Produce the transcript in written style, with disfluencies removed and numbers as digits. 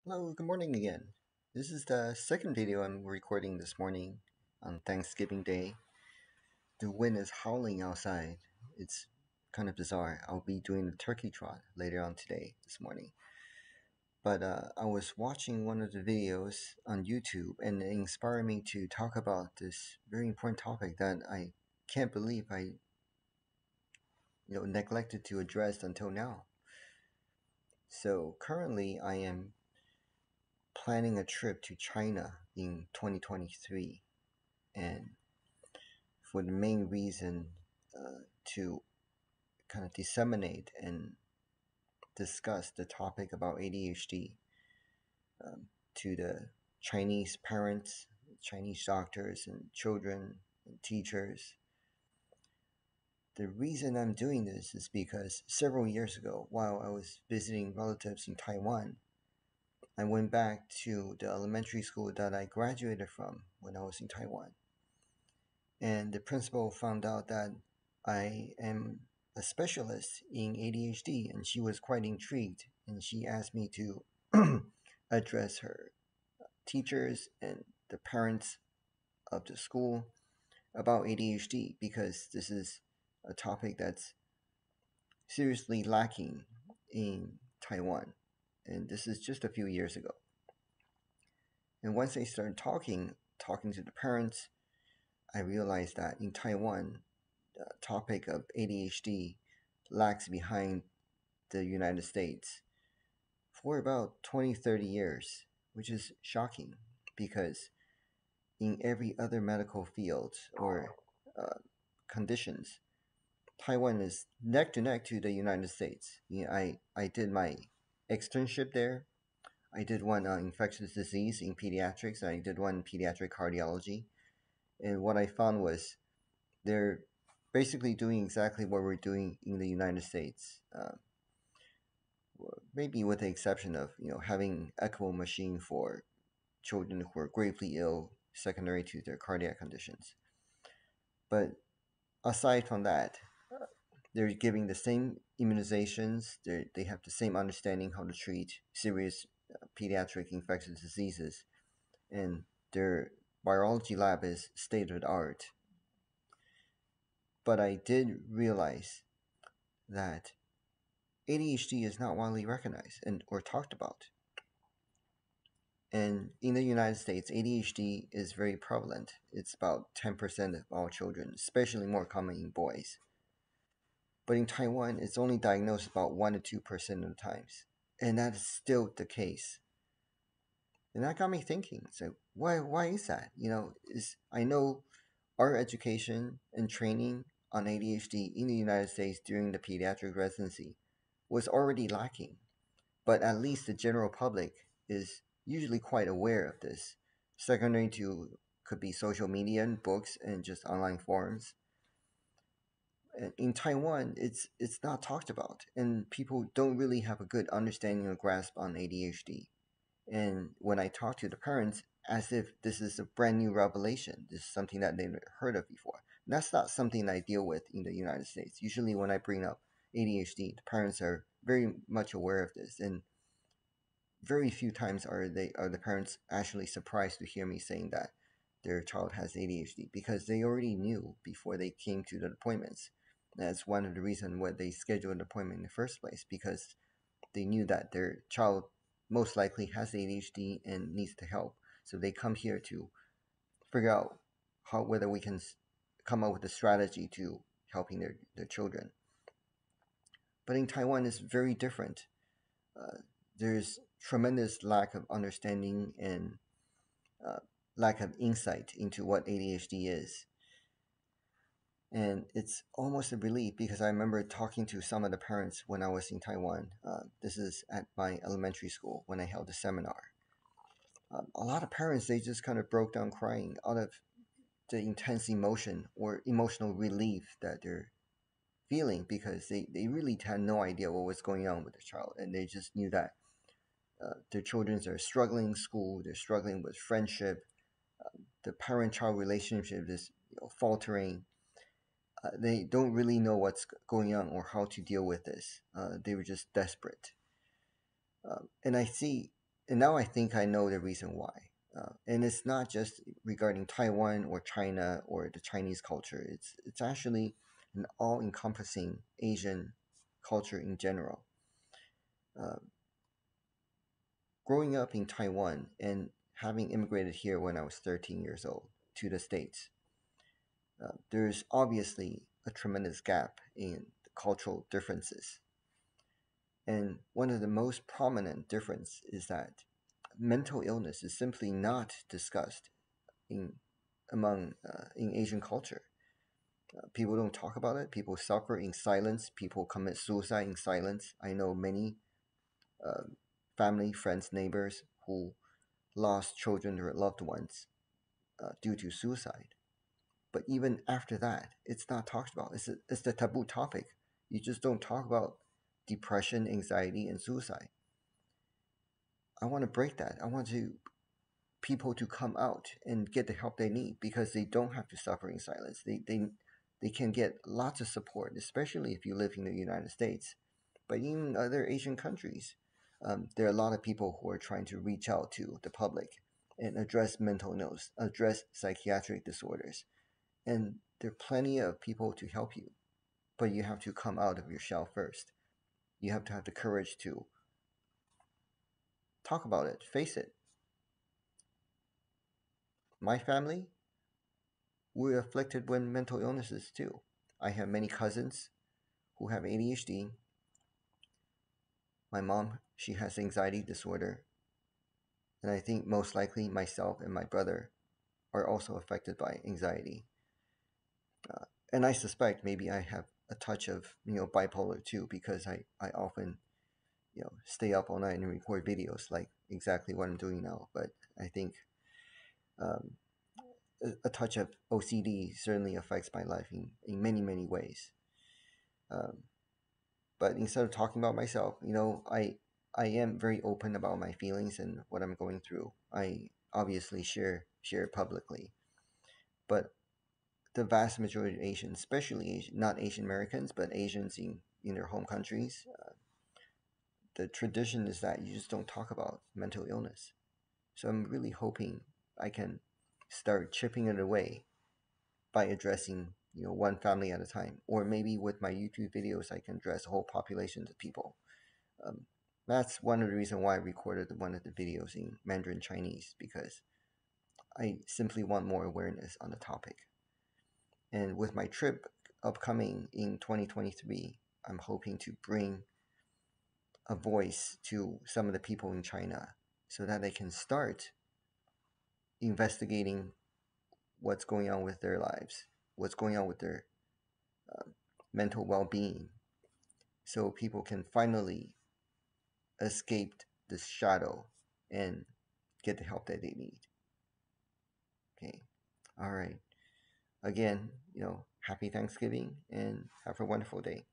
Hello, good morning again. This is the second video I'm recording this morning on Thanksgiving Day. The wind is howling outside. It's kind of bizarre. I'll be doing the turkey trot later on today, this morning. But I was watching one of the videos on YouTube and it inspired me to talk about this very important topic that I can't believe I neglected to address until now. So currently I am planning a trip to China in 2023, and for the main reason to kind of disseminate and discuss the topic about ADHD to the Chinese parents, Chinese doctors, and children and teachers. The reason I'm doing this is because several years ago, while I was visiting relatives in Taiwan, I went back to the elementary school that I graduated from when I was in Taiwan. And the principal found out that I am a specialist in ADHD, and she was quite intrigued, and she asked me to address her teachers and the parents of the school about ADHD because this is a topic that's seriously lacking in Taiwan, and this is just a few years ago. And once I started talking to the parents, I realized that in Taiwan, the topic of ADHD lags behind the United States for about 20, 30 years, which is shocking because in every other medical field or uh, conditions, Taiwan is neck to neck to the United States. I did my externship there. I did one infectious disease in pediatrics, and I did one pediatric cardiology. And what I found was they're basically doing exactly what we're doing in the United States. Maybe with the exception of having ECMO machine for children who are gravely ill secondary to their cardiac conditions. But aside from that, they're giving the same immunizations. They have the same understanding how to treat serious pediatric infectious diseases, and their biology lab is state of the art. But I did realize that ADHD is not widely recognized and or talked about. And in the United States, ADHD is very prevalent. It's about 10% of all children, especially more common in boys. But in Taiwan, it's only diagnosed about 1 to 2% of the times. And that is still the case. And that got me thinking, so why is that? I know our education and training on ADHD in the United States during the pediatric residency was already lacking. But at least the general public is usually quite aware of this. Secondary to could be social media and books and just online forums. And in Taiwan, it's not talked about, and people don't really have a good understanding or grasp on ADHD. And when I talk to the parents, as if this is a brand new revelation, this is something that they've never heard of before. And that's not something I deal with in the United States. Usually, when I bring up ADHD, the parents are very much aware of this, and very few times are the parents actually surprised to hear me saying that their child has ADHD because they already knew before they came to the appointments. That's one of the reasons why they scheduled an appointment in the first place, because they knew that their child most likely has ADHD and needs the help. So they come here to figure out whether we can come up with a strategy to helping their children. But in Taiwan, it's very different. Uh, there's tremendous lack of understanding and uh, lack of insight into what ADHD is. And it's almost a relief because I remember talking to some of the parents when I was in Taiwan. This is at my elementary school when I held a seminar. A lot of parents, they just kind of broke down crying out of the intense emotion or emotional relief that they're feeling because they really had no idea what was going on with their child. And they just knew that their children are struggling in school, they're struggling with friendship, the parent-child relationship is faltering. They don't really know what's going on or how to deal with this. They were just desperate. And I see And now I think I know the reason why. And it's not just regarding Taiwan or China or the Chinese culture. It's actually an all-encompassing Asian culture in general. Uh, Growing up in Taiwan and having immigrated here when I was 13 years old to the States, there's obviously a tremendous gap in the cultural differences. And one of the most prominent difference is that mental illness is simply not discussed in in Asian culture. People don't talk about it. People suffer in silence. People commit suicide in silence. I know many uh, family, friends, neighbors who lost children or loved ones due to suicide. But even after that, it's not talked about. It's the taboo topic. You just don't talk about depression, anxiety, and suicide. I want to break that. I want to people to come out and get the help they need because they don't have to suffer in silence. They can get lots of support, especially if you live in the United States. But even in other Asian countries, there are a lot of people who are trying to reach out to the public and address mental illness, address psychiatric disorders. And there are plenty of people to help you, but you have to come out of your shell first. You have to have the courage to talk about it, face it. My family, we're afflicted with mental illnesses too. I have many cousins who have ADHD. My mom, she has anxiety disorder. And I think most likely myself and my brother are also affected by anxiety. Uh, and I suspect maybe I have a touch of, bipolar too, because I often, stay up all night and record videos like exactly what I'm doing now. But I think um, a touch of OCD certainly affects my life in many, many ways. Um, but instead of talking about myself, I am very open about my feelings and what I'm going through. I obviously share it publicly, but the vast majority of Asians, especially not Asian Americans, but Asians in their home countries, the tradition is that you just don't talk about mental illness. So I'm really hoping I can start chipping it away by addressing one family at a time, or maybe with my YouTube videos I can address whole populations of people. Um, that's one of the reasons why I recorded one of the videos in Mandarin Chinese, because I simply want more awareness on the topic. And with my trip upcoming in 2023, I'm hoping to bring a voice to some of the people in China so that they can start investigating what's going on with their lives, what's going on with their um, mental well being, so people can finally escape this shadow and get the help that they need. Okay. All right. Again, happy Thanksgiving and have a wonderful day.